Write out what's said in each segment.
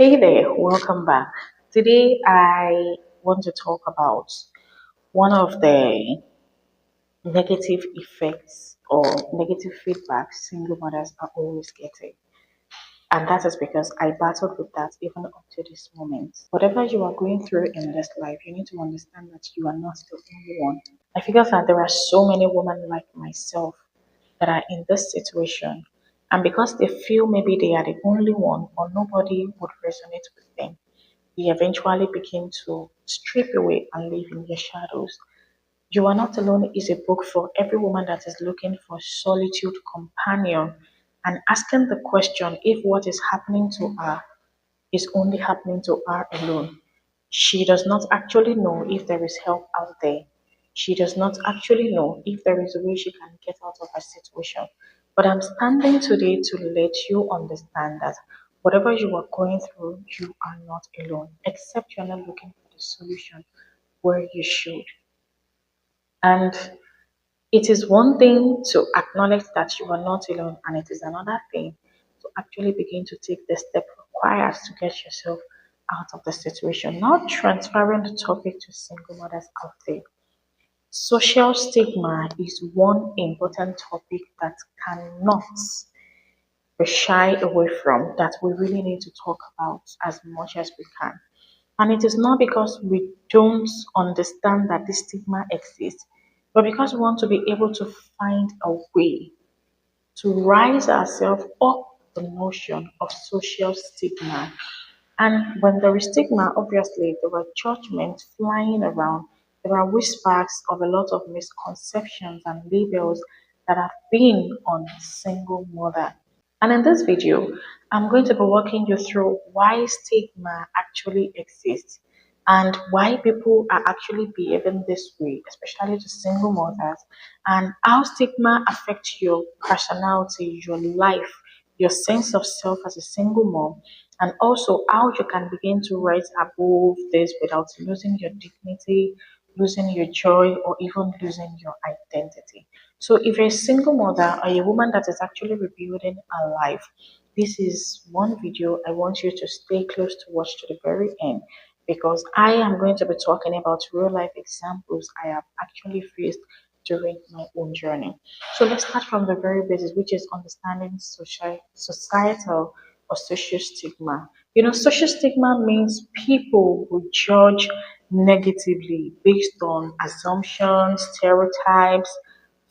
Hey there, welcome back. Today I want to talk about one of the negative effects or negative feedback single mothers are always getting. And that is because I battled with that even up to this moment. Whatever you are going through in this life, you need to understand that you are not the only one. I figure that there are so many women like myself that are in this situation. And because they feel maybe they are the only one or nobody would resonate with them, they eventually begin to strip away and live in their shadows. You Are Not Alone is a book for every woman that is looking for solitude companion and asking the question if what is happening to her is only happening to her alone. She does not actually know if there is help out there. She does not actually know if there is a way she can get out of her situation. But I'm standing today to let you understand that whatever you are going through, you are not alone, except you're not looking for the solution where you should. And it is one thing to acknowledge that you are not alone, and it is another thing to actually begin to take the step required to get yourself out of the situation. Now, transferring the topic to single mothers out there. Social stigma is one important topic that cannot be shy away from, that we really need to talk about as much as we can. And it is not because we don't understand that this stigma exists, but because we want to be able to find a way to rise ourselves up the notion of social stigma. And when there is stigma, obviously there are judgments flying around. There are whispers of a lot of misconceptions and labels that have been on single mother. And in this video, I'm going to be walking you through why stigma actually exists and why people are actually behaving this way, especially to single mothers, and how stigma affects your personality, your life, your sense of self as a single mom, and also how you can begin to rise above this without losing your dignity, losing your joy, or even losing your identity. So, if you're a single mother or a woman that is actually rebuilding her life, this is one video I want you to stay close to watch to the very end because I am going to be talking about real life examples I have actually faced during my own journey. So let's start from the very basis, which is understanding societal or social stigma. Social stigma means people will judge negatively based on assumptions, stereotypes,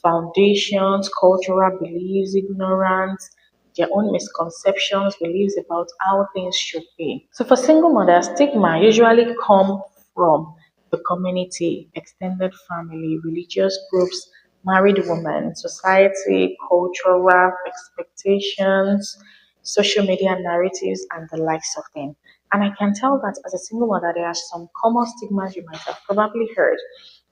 foundations, cultural beliefs, ignorance, their own misconceptions, beliefs about how things should be. So for single mothers, stigma usually come from the community, extended family, religious groups, married women, society, cultural expectations, social media narratives, and the likes of them. And I can tell that as a single mother, there are some common stigmas you might have probably heard.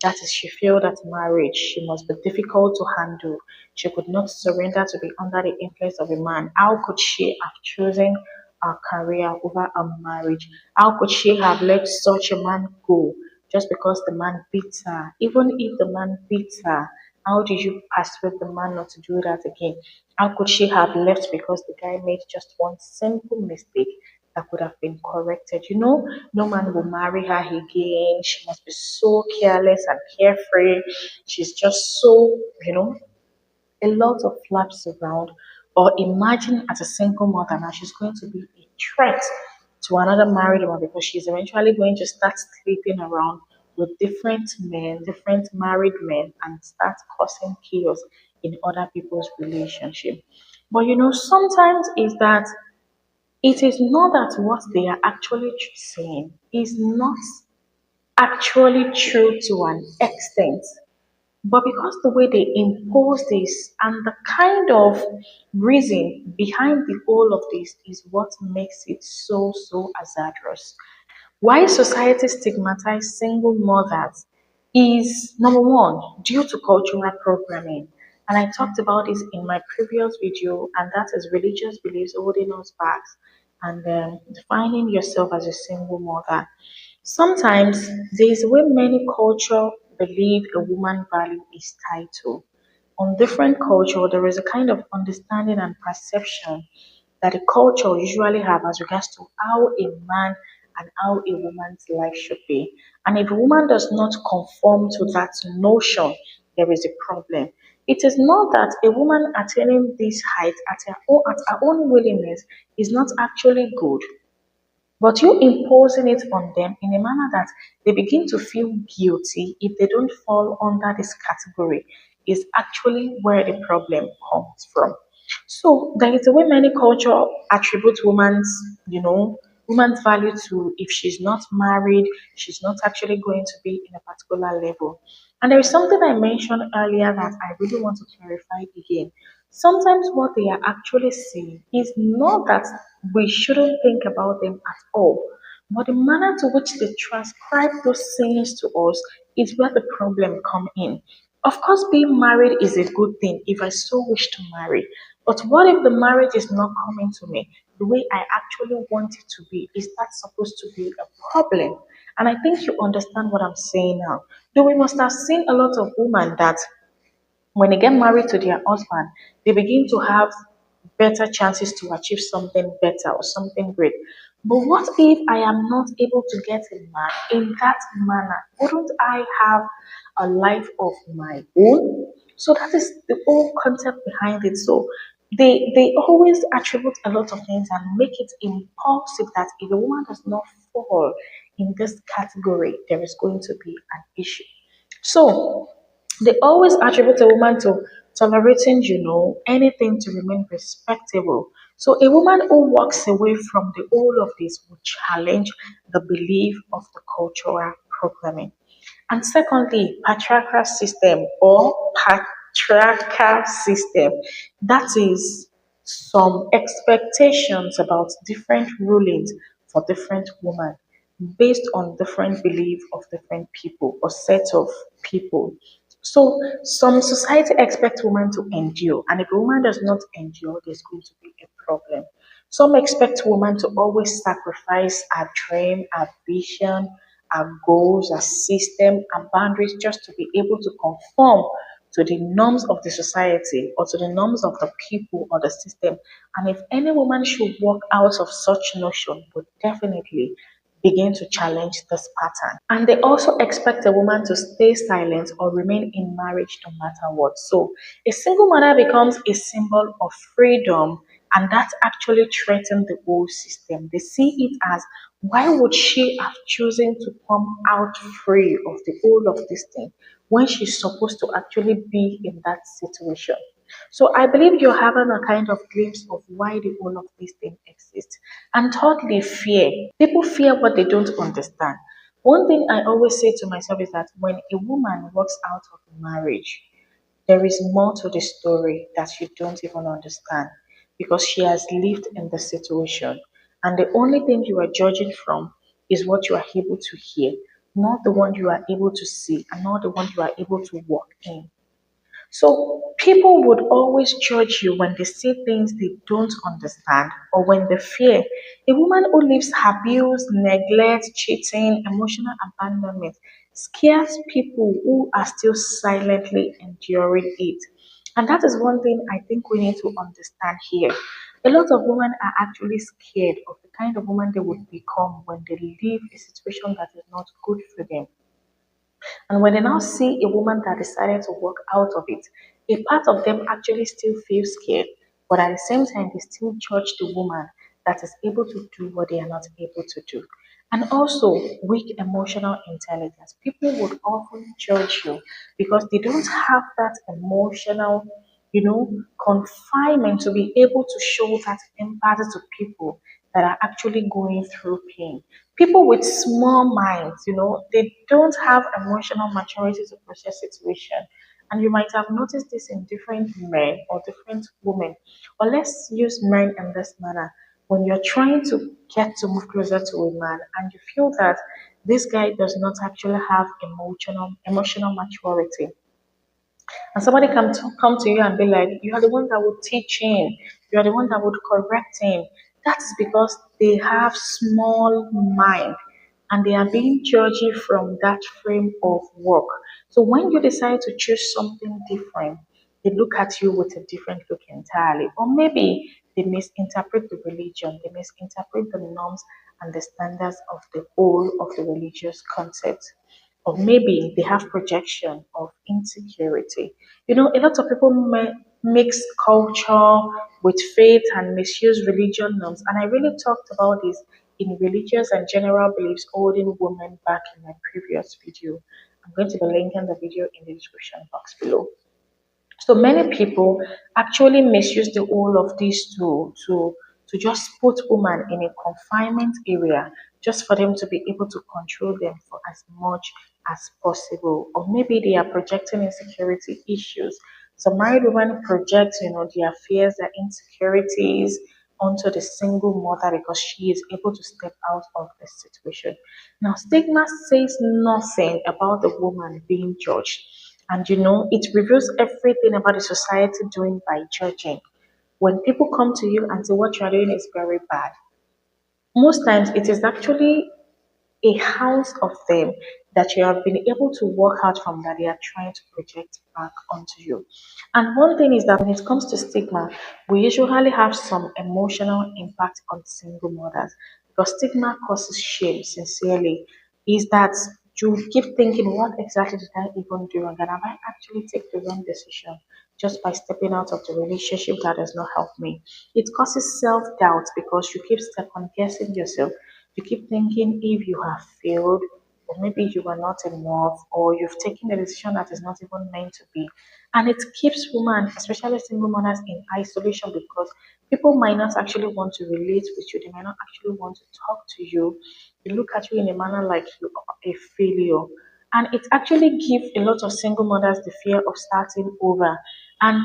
That is, she feel that marriage, she must be difficult to handle. She could not surrender to be under the influence of a man. How could she have chosen a career over a marriage? How could she have let such a man go just because the man beats her? Even if the man beats her, how did you persuade the man not to do that again? How could she have left because the guy made just one simple mistake that could have been corrected? No man will marry her again. She must be so careless and carefree. She's just so, a lot of flaps around. Or imagine as a single mother now, she's going to be a threat to another married woman because she's eventually going to start sleeping around with different men, different married men, and start causing chaos in other people's relationship. But sometimes is that it is not that what they are actually saying is not actually true to an extent. But because the way they impose this and the kind of reason behind the whole of this is what makes it so, so hazardous. Why society stigmatizes single mothers is number one, due to cultural programming. And I talked about this in my previous video, and that is religious beliefs holding us back and defining yourself as a single mother. Sometimes there's a way many culture believe a woman value is tied to. On different culture, there is a kind of understanding and perception that the culture usually have as regards to how a man and how a woman's life should be. And if a woman does not conform to that notion, there is a problem. It is not that a woman attaining this height at her own willingness is not actually good, but you imposing it on them in a manner that they begin to feel guilty if they don't fall under this category is actually where the problem comes from. So there is a way many culture attribute woman's value to if she's not married, she's not actually going to be in a particular level. And there is something I mentioned earlier that I really want to clarify again. Sometimes what they are actually saying is not that we shouldn't think about them at all, but the manner to which they transcribe those sayings to us is where the problem come in. Of course, being married is a good thing if I so wish to marry. But what if the marriage is not coming to me the way I actually want it to be? Is that supposed to be a problem? And I think you understand what I'm saying now. Though we must have seen a lot of women that when they get married to their husband, they begin to have better chances to achieve something better or something great. But what if I am not able to get a man in that manner? Wouldn't I have a life of my own? So that is the whole concept behind it. So they always attribute a lot of things and make it impulsive that if a woman does not fall in this category, there is going to be an issue. So they always attribute a woman to tolerating, anything to remain respectable. So a woman who walks away from the whole of this will challenge the belief of the cultural programming. And secondly, patriarchal system or patriarchal system. That is some expectations about different rulings for different women based on different belief of different people or set of people. So some society expect women to endure, and if a woman does not endure, there's going to be a problem. Some expect women to always sacrifice her dream, her vision, her goals, her system, her boundaries just to be able to conform to the norms of the society or to the norms of the people or the system. And if any woman should walk out of such notion, would definitely begin to challenge this pattern. And they also expect a woman to stay silent or remain in marriage no matter what. So a single mother becomes a symbol of freedom, and that actually threatens the whole system. They see it as why would she have chosen to come out free of the whole of this thing when she's supposed to actually be in that situation? So I believe you're having a kind of glimpse of why the whole of this thing exists. And thirdly, fear. People fear what they don't understand. One thing I always say to myself is that when a woman walks out of a marriage, there is more to the story that you don't even understand because she has lived in the situation. And the only thing you are judging from is what you are able to hear, not the one you are able to see, and not the one you are able to walk in. So people would always judge you when they see things they don't understand or when they fear. A woman who lives abuse, neglect, cheating, emotional abandonment scares people who are still silently enduring it. And that is one thing I think we need to understand here. A lot of women are actually scared of the kind of woman they would become when they leave a situation that is not good for them. And when they now see a woman that decided to walk out of it, a part of them actually still feels scared, but at the same time, they still judge the woman that is able to do what they are not able to do. And also, weak emotional intelligence. People would often judge you because they don't have that emotional, confinement to be able to show that empathy to people that are actually going through pain. People with small minds, they don't have emotional maturity to process situation. And you might have noticed this in different men or different women. But let's use men in this manner. When you're trying to get to move closer to a man and you feel that this guy does not actually have emotional maturity, and somebody come to you and be like, you are the one that would teach him, you are the one that would correct him. That is because they have small mind and they are being judgy from that frame of work. So when you decide to choose something different, they look at you with a different look entirely. Or maybe They misinterpret the religion, they misinterpret the norms and the standards of the whole of the religious concept. Or maybe they have projection of insecurity. A lot of people mix culture with faith and misuse religion norms. And I really talked about this in religious and general beliefs holding women back in my previous video. I'm going to be linking the video in the description box below. So many people actually misuse the whole of these to just put women in a confinement area just for them to be able to control them for as much as possible. Or maybe they are projecting insecurity issues. So married women project, their fears, their insecurities onto the single mother because she is able to step out of the situation. Now, stigma says nothing about the woman being judged. And it reveals everything about the society doing by judging. When people come to you and say what you are doing is very bad, most times it is actually a house of them that you have been able to work out from that they are trying to project back onto you. And one thing is that when it comes to stigma, we usually have some emotional impact on single mothers because stigma causes shame, sincerely. Is that you keep thinking, what exactly did I even do? And then have I actually take the wrong decision just by stepping out of the relationship that does not help me? It causes self doubt because you keep second guessing yourself. You keep thinking if you have failed, or maybe you are not enough, or you've taken a decision that is not even meant to be. And it keeps women, especially single mothers, in isolation because people might not actually want to relate with you. They might not actually want to talk to you. They look at you in a manner like you are a failure. And it actually gives a lot of single mothers the fear of starting over. And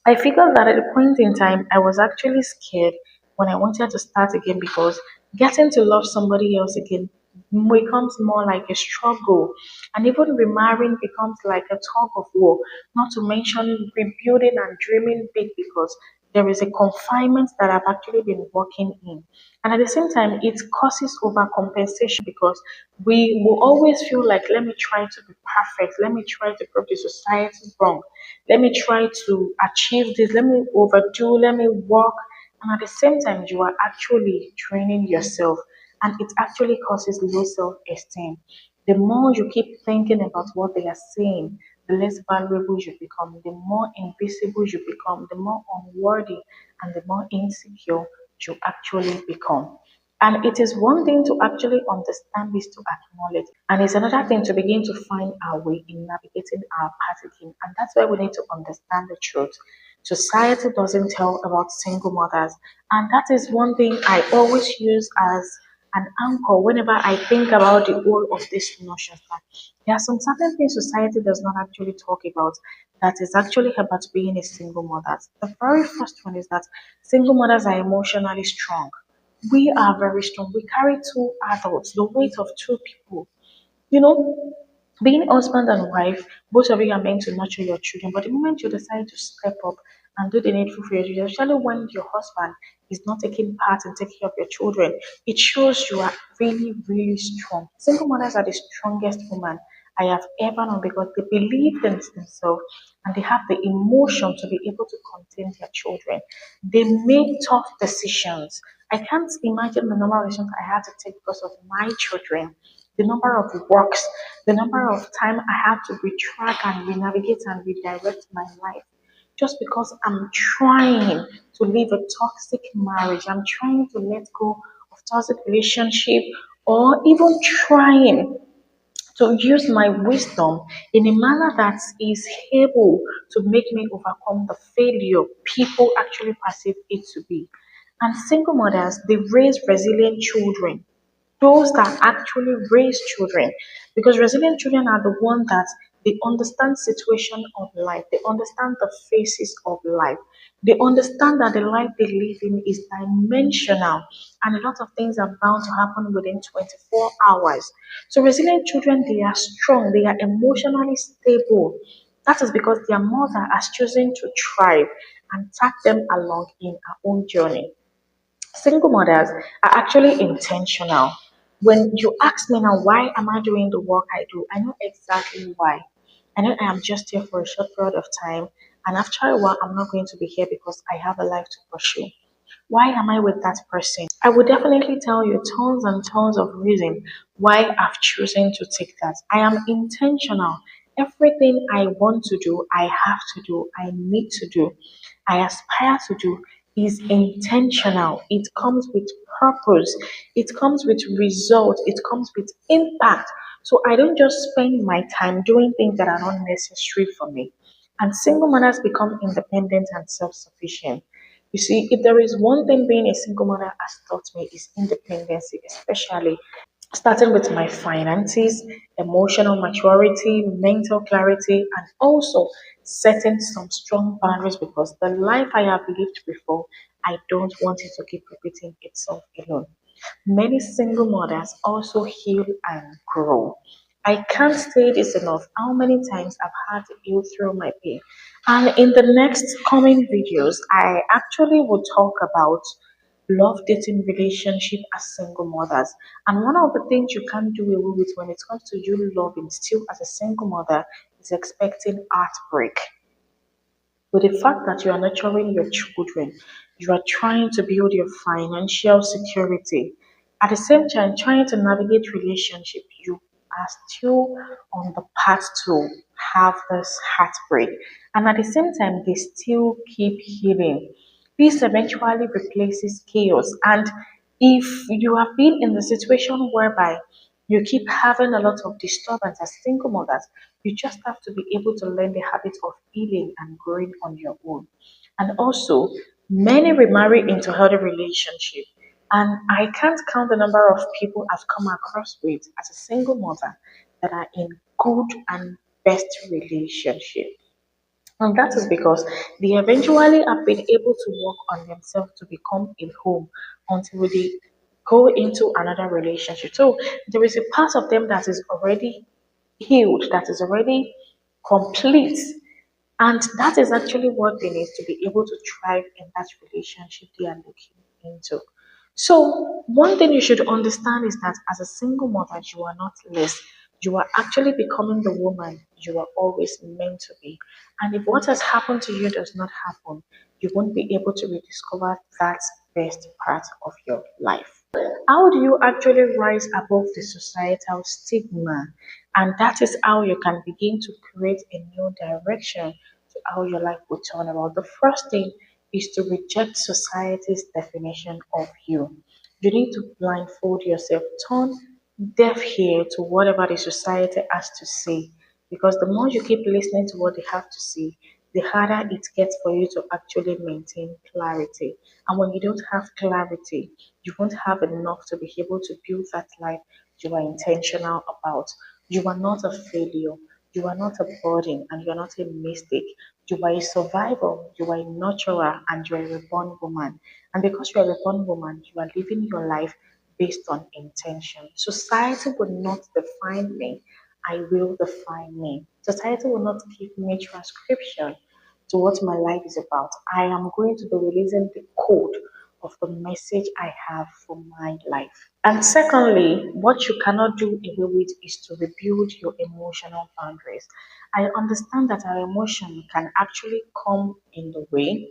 I figured that at a point in time, I was actually scared when I wanted to start again because getting to love somebody else again becomes more like a struggle. And even remarrying becomes like a tug of war, not to mention rebuilding and dreaming big because there is a confinement that I've actually been working in. And at the same time, it causes overcompensation because we will always feel like, let me try to be perfect, let me try to prove the society wrong, let me try to achieve this, let me overdo, let me work. And at the same time, you are actually training yourself, and it actually causes low self esteem. The more you keep thinking about what they are saying, the less valuable you become, the more invisible you become, the more unworthy and the more insecure you actually become. And it is one thing to actually understand this, to acknowledge, and it's another thing to begin to find our way in navigating our path again. And that's why we need to understand the truth. Society doesn't tell about single mothers, and that is one thing I always use as an anchor whenever I think about the whole of this notion. That there are some certain things society does not actually talk about that is actually about being a single mother. The very first one is that single mothers are emotionally strong. We are very strong. We carry two adults, the weight of two people. You know, being husband and wife, both of you are meant to nurture your children. But the moment you decide to step up and do the needful for your children, especially when your husband is not taking part in taking care of your children, it shows you are really, really strong. Single mothers are the strongest women I have ever known because they believe in themselves and they have the emotion to be able to contain their children. They make tough decisions. I can't imagine the number of decisions I had to take because of my children, the number of works, the number of time I had to retrack and re-navigate and redirect my life just because I'm trying to leave a toxic marriage. I'm trying to let go of toxic relationship, or even trying to use my wisdom in a manner that is able to make me overcome the failure people actually perceive it to be. And single mothers, they raise resilient children, those that actually raise children, because resilient children are the one that they understand situation of life, they understand the phases of life, they understand that the life they live in is dimensional and a lot of things are bound to happen within 24 hours. So resilient children, they are strong, they are emotionally stable. That is because their mother has chosen to thrive and tag them along in her own journey. Single mothers are actually intentional. When you ask me now, why am I doing the work I do? I know exactly why. I know I am just here for a short period of time And after a while, I'm not going to be here because I have a life to pursue. Why am I with that person? I would definitely tell you tons and tons of reasons why I've chosen to take that. I am intentional. Everything I want to do, I have to do, I need to do, I aspire to do is intentional. It comes with purpose, it comes with result, it comes with impact. So I don't just spend my time doing things that are not necessary for me. And single mothers become independent and self sufficient. You see, if there is one thing being a single mother has taught me is independency, especially starting with my finances, emotional maturity, mental clarity, and also setting some strong boundaries because the life I have lived before, I don't want it to keep repeating itself alone. Many single mothers also heal and grow. I can't say this enough. How many times I've had to heal through my pain. And in the next coming videos, I actually will talk about love dating relationship as single mothers. And one of the things you can't do away with when it comes to you loving still as a single mother is expecting heartbreak. With the fact that you are nurturing your children, you are trying to build your financial security. At the same time, trying to navigate relationship, you are still on the path to have this heartbreak. And at the same time, they still keep healing. This eventually replaces chaos. And if you have been in the situation whereby you keep having a lot of disturbance as single mothers, you just have to be able to learn the habit of healing and growing on your own. And also, many remarry into healthy relationship. And I can't count the number of people I've come across with as a single mother that are in good and best relationship. And that is because they eventually have been able to work on themselves to become a home until they go into another relationship. So there is a part of them that is already healed, that is already complete. And that is actually what they need to be able to thrive in that relationship they are looking into. So, one thing you should understand is that as a single mother, you are not less. You are actually becoming the woman you are always meant to be. And if what has happened to you does not happen, you won't be able to rediscover that best part of your life. How do you actually rise above the societal stigma? And that is how you can begin to create a new direction to how your life will turn around. The first thing is to reject society's definition of you. You need to blindfold yourself, turn deaf ear to whatever the society has to say. Because the more you keep listening to what they have to say, the harder it gets for you to actually maintain clarity. And when you don't have clarity, you won't have enough to be able to build that life you are intentional about. You are not a failure. You are not a burden and you are not a mistake. You are a survivor, you are a nurturer, and you are a reborn woman. And because you are a reborn woman, you are living your life based on intention. Society will not define me. I will define me. Society will not give me transcription to what my life is about. I am going to be releasing the code of the message I have for my life. And secondly, what you cannot do away with is to rebuild your emotional boundaries. I understand that our emotion can actually come in the way,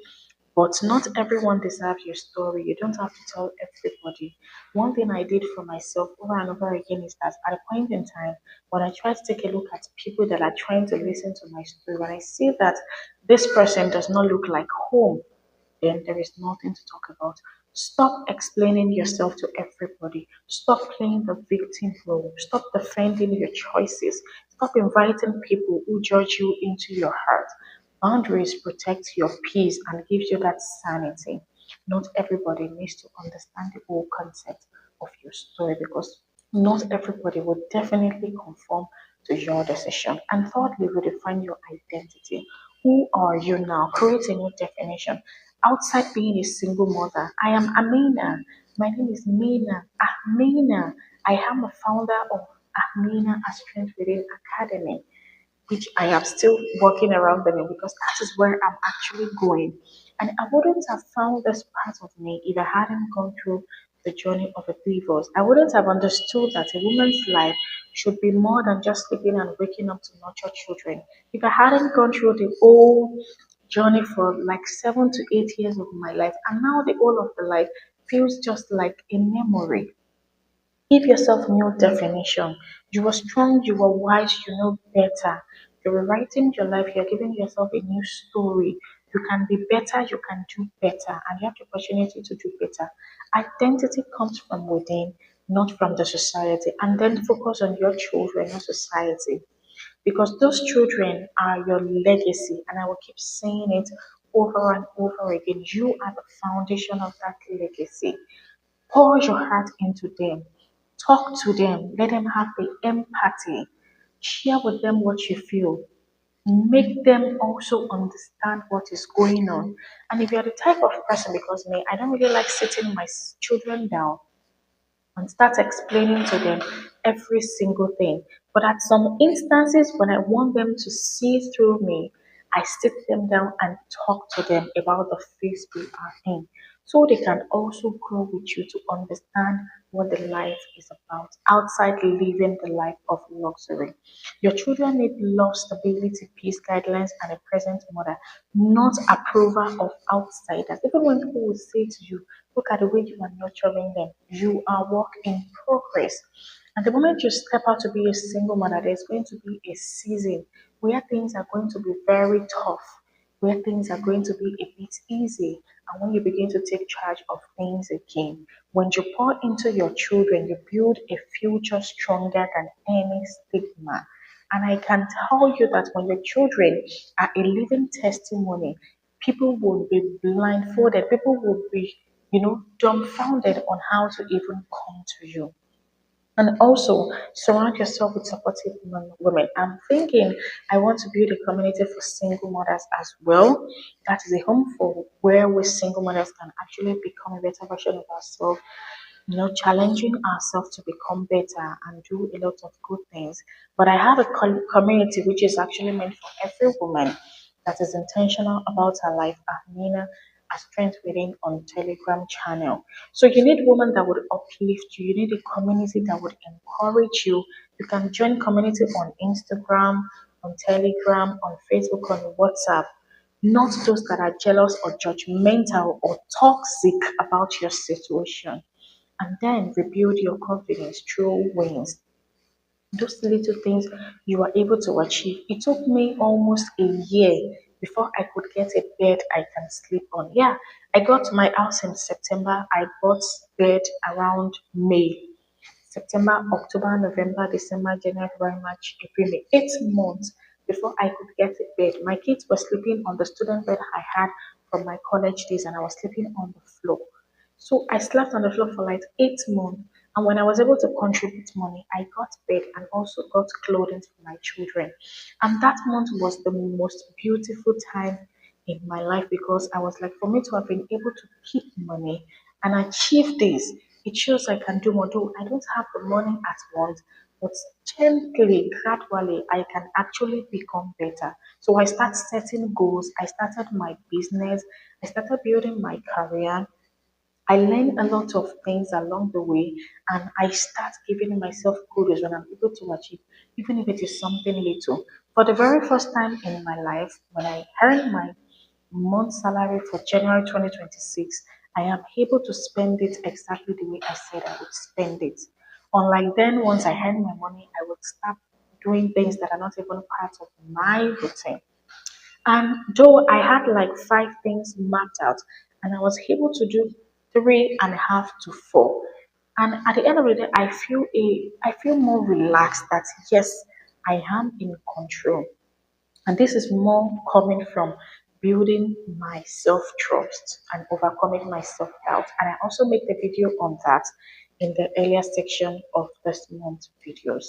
but not everyone deserves your story. You don't have to tell everybody. One thing I did for myself over and over again is that at a point in time, when I try to take a look at people that are trying to listen to my story, when I see that this person does not look like home, then there is nothing to talk about. Stop explaining yourself to everybody. Stop playing the victim role. Stop defending your choices. Stop inviting people who judge you into your heart. Boundaries protect your peace and gives you that sanity. Not everybody needs to understand the whole concept of your story because not everybody would definitely conform to your decision. And thirdly, redefine your identity. Who are you now? Create a new definition. Outside being a single mother, I am A-Meenah. My name is Meenah. A-Meenah. I am a founder of A-Meenah, a Strength Within Academy, which I am still working around them in because that is where I'm actually going. And I wouldn't have found this part of me if I hadn't gone through the journey of a divorce. I wouldn't have understood that a woman's life should be more than just sleeping and waking up to nurture children. If I hadn't gone through the whole journey for like 7 to 8 years of my life, and now the whole of the life feels just like a memory. Give yourself new definition. You are strong, you are wise, you know better. You're rewriting your life, you're giving yourself a new story. You can be better, you can do better, and you have the opportunity to do better. Identity comes from within, not from the society. And then focus on your children, not society. Because those children are your legacy, and I will keep saying it over and over again. You are the foundation of that legacy. Pour your heart into them. Talk to them. Let them have the empathy. Share with them what you feel. Make them also understand what is going on. And if you're the type of person, because me, I don't really like sitting my children down and start explaining to them every single thing. But at some instances, when I want them to see through me, I sit them down and talk to them about the phase we are in. So they can also grow with you to understand what the life is about outside living the life of luxury. Your children need love, stability, peace, guidelines, and a present mother, not approval of outsiders. Even when people will say to you, look at the way you are nurturing them, you are work in progress. And the moment you step out to be a single mother, there's going to be a season where things are going to be very tough, where things are going to be a bit easy. And when you begin to take charge of things again, when you pour into your children, you build a future stronger than any stigma. And I can tell you that when your children are a living testimony, people will be blindfolded, people will be, dumbfounded on how to even come to you. And also surround yourself with supportive women. I'm thinking I want to build a community for single mothers as well. That is a home for where we single mothers can actually become a better version of ourselves, challenging ourselves to become better and do a lot of good things. But I have a community which is actually meant for every woman that is intentional about her life. A-Meenah, a strength within on Telegram channel. So you need women that would uplift you. You need a community that would encourage you. You can join community on Instagram, on Telegram, on Facebook, on WhatsApp. Not those that are jealous or judgmental or toxic about your situation, and then rebuild your confidence through wins. Those little things you were able to achieve. It took me almost a year before I could get a bed I can sleep on. Yeah, I got my house in September. I bought bed around May. September, October, November, December, January, February, March, April, May. 8 months before I could get a bed. My kids were sleeping on the student bed I had from my college days, and I was sleeping on the floor. So I slept on the floor for like 8 months. And when I was able to contribute money, I got bed and also got clothing for my children. And that month was the most beautiful time in my life, because I was like, for me to have been able to keep money and achieve this, it shows I can do more. Though I don't have the money at once, but gently, gradually, I can actually become better. So I started setting goals. I started my business. I started building my career. I learn a lot of things along the way, and I start giving myself kudos when I'm able to achieve, even if it is something little. For the very first time in my life, when I earned my month salary for January 2026, I am able to spend it exactly the way I said I would spend it. Unlike then, once I earn my money, I would start doing things that are not even part of my routine. And though I had like 5 things mapped out, and I was able to do three and a half to four. And at the end of the day, I feel more relaxed that yes, I am in control. And this is more coming from building my self trust and overcoming my self doubt. And I also make the video on that in the earlier section of this month's videos.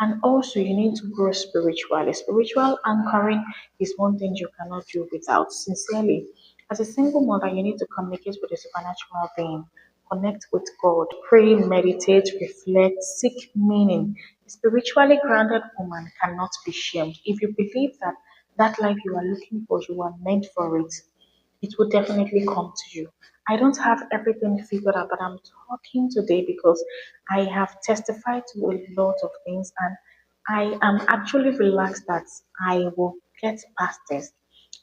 And also, you need to grow spiritually. Spiritual anchoring is one thing you cannot do without. Sincerely, as a single mother, you need to communicate with the supernatural being, connect with God, pray, meditate, reflect, seek meaning. A spiritually grounded woman cannot be shamed. If you believe that that life you are looking for, you are meant for it, it will definitely come to you. I don't have everything figured out, but I'm talking today because I have testified to a lot of things, and I am actually relaxed that I will get past this.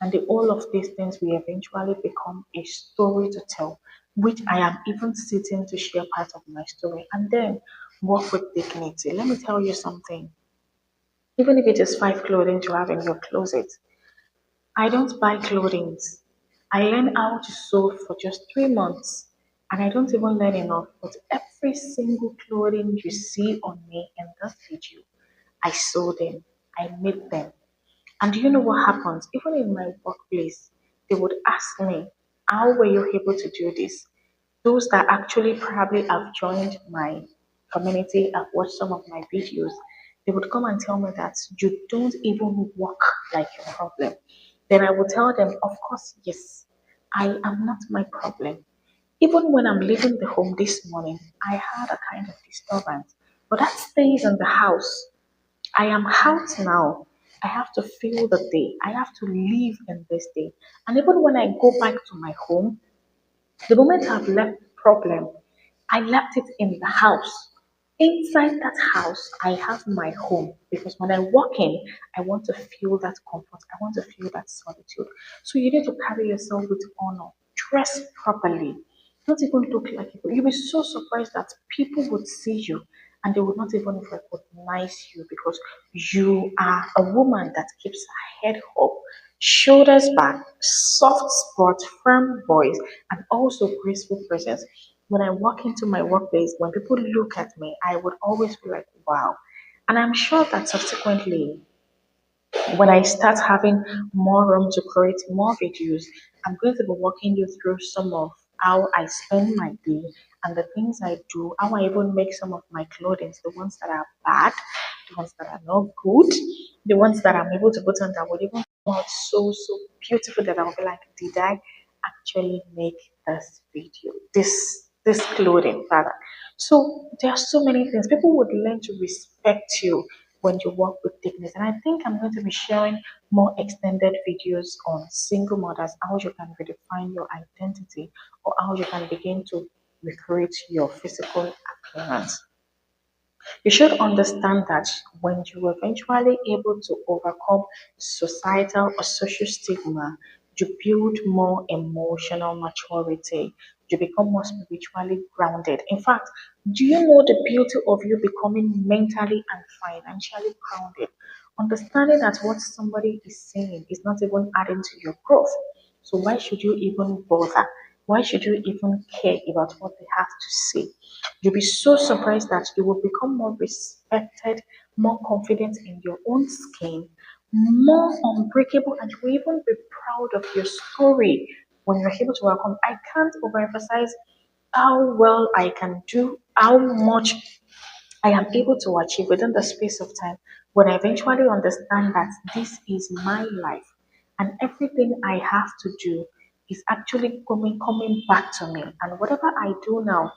And the all of these things will eventually become a story to tell, which I am even sitting to share part of my story and then walk with dignity. Let me tell you something. Even if it is five clothing to have in your closet, I don't buy clothing. I learn how to sew for just 3 months. And I don't even learn enough, but every single clothing you see on me in this video, I sew them, I made them. And do you know what happens? Even in my workplace, they would ask me, how were you able to do this? Those that actually probably have joined my community, have watched some of my videos, they would come and tell me that you don't even walk like your problem. Then I would tell them, of course, yes, I am not my problem. Even when I'm leaving the home this morning, I had a kind of disturbance, but that stays in the house. I am out now. I have to feel the day. I have to live in this day. And even when I go back to my home, the moment I've left the problem, I left it in the house. Inside that house, I have my home because when I walk in, I want to feel that comfort. I want to feel that solitude. So you need to carry yourself with honor. Dress properly. Don't even look like people. You'll be so surprised that people would see you and they would not even recognize you because you are a woman that keeps her head up, shoulders back, soft spot, firm voice, and also graceful presence. When I walk into my workplace, when people look at me, I would always be like, wow. And I'm sure that subsequently, when I start having more room to create more videos, I'm going to be walking you through some of how I spend my day and the things I do, how I even make some of my clothing, the ones that are bad, the ones that are not good, the ones that I'm able to put on that would even come out so beautiful that I'll be like, did I actually make this video? This clothing rather. So there are so many things. People would learn to respect you when you work with dignity. And I think I'm going to be sharing more extended videos on single mothers, how you can redefine your identity or how you can begin to recreate your physical appearance. You should understand that when you eventually able to overcome societal or social stigma, you build more emotional maturity. You become more spiritually grounded. In fact, do you know the beauty of you becoming mentally and financially grounded? Understanding that what somebody is saying is not even adding to your growth. So why should you even bother? Why should you even care about what they have to say? You'll be so surprised that you will become more respected, more confident in your own skin, more unbreakable, and you will even be proud of your story when you're able to welcome. I can't overemphasize how well I can do, how much I am able to achieve within the space of time when I eventually understand that this is my life and everything I have to do is actually coming back to me. And whatever I do now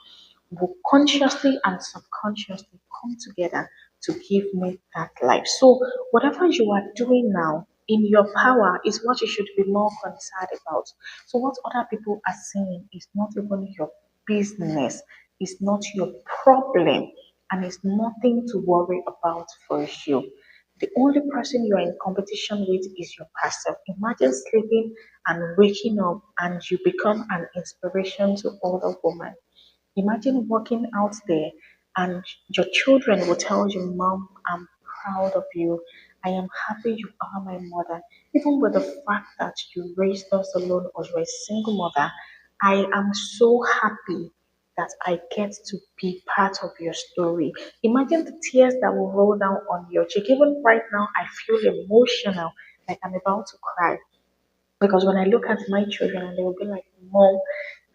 will consciously and subconsciously come together to give me that life. So whatever you are doing now in your power is what you should be more concerned about. So what other people are saying is not even your business, it's not your problem, and it's nothing to worry about for you. The only person you're in competition with is your yourself. Imagine sleeping and waking up and you become an inspiration to other women. Imagine walking out there and your children will tell you, Mom, I'm proud of you. I am happy you are my mother. Even with the fact that you raised us alone or you're a single mother, I am so happy that I get to be part of your story. Imagine the tears that will roll down on your cheek. Even right now, I feel emotional, like I'm about to cry. Because when I look at my children and they will be like, Mom,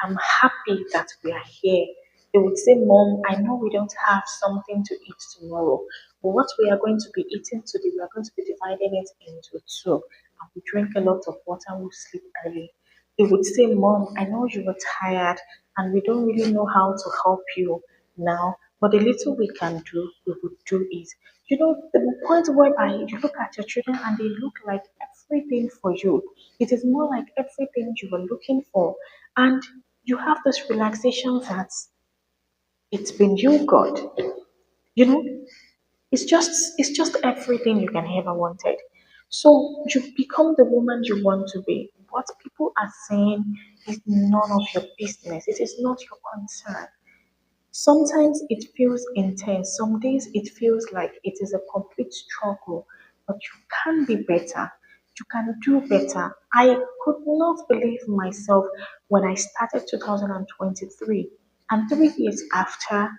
I'm happy that we are here. They would say, Mom, I know we don't have something to eat tomorrow, but what we are going to be eating today, we are going to be dividing it into two. And we drink a lot of water and we sleep early. They would say, Mom, I know you were tired and we don't really know how to help you now, but the little we can do, we would do it. You know, the point whereby you look at your children and they look like everything for you. It is more like everything you were looking for. And you have this relaxation that it's been you, God. You know, it's just everything you can ever wanted. So you become the woman you want to be. What people are saying is none of your business. It is not your concern. Sometimes it feels intense. Some days it feels like it is a complete struggle, but you can be better. You can do better. I could not believe myself when I started 2023, and 3 years after,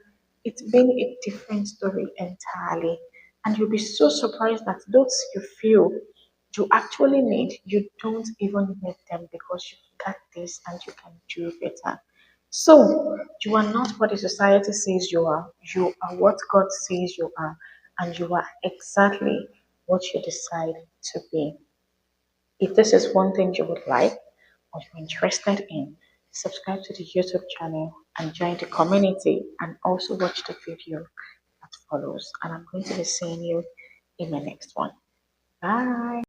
it's been a different story entirely. And you'll be so surprised that those you feel you actually need, you don't even need them because you got this and you can do better. So, you are not what the society says you are. You are what God says you are. And you are exactly what you decide to be. If this is one thing you would like or you're interested in, subscribe to the YouTube channel and join the community and also watch the video that follows. And I'm going to be seeing you in my next one. Bye.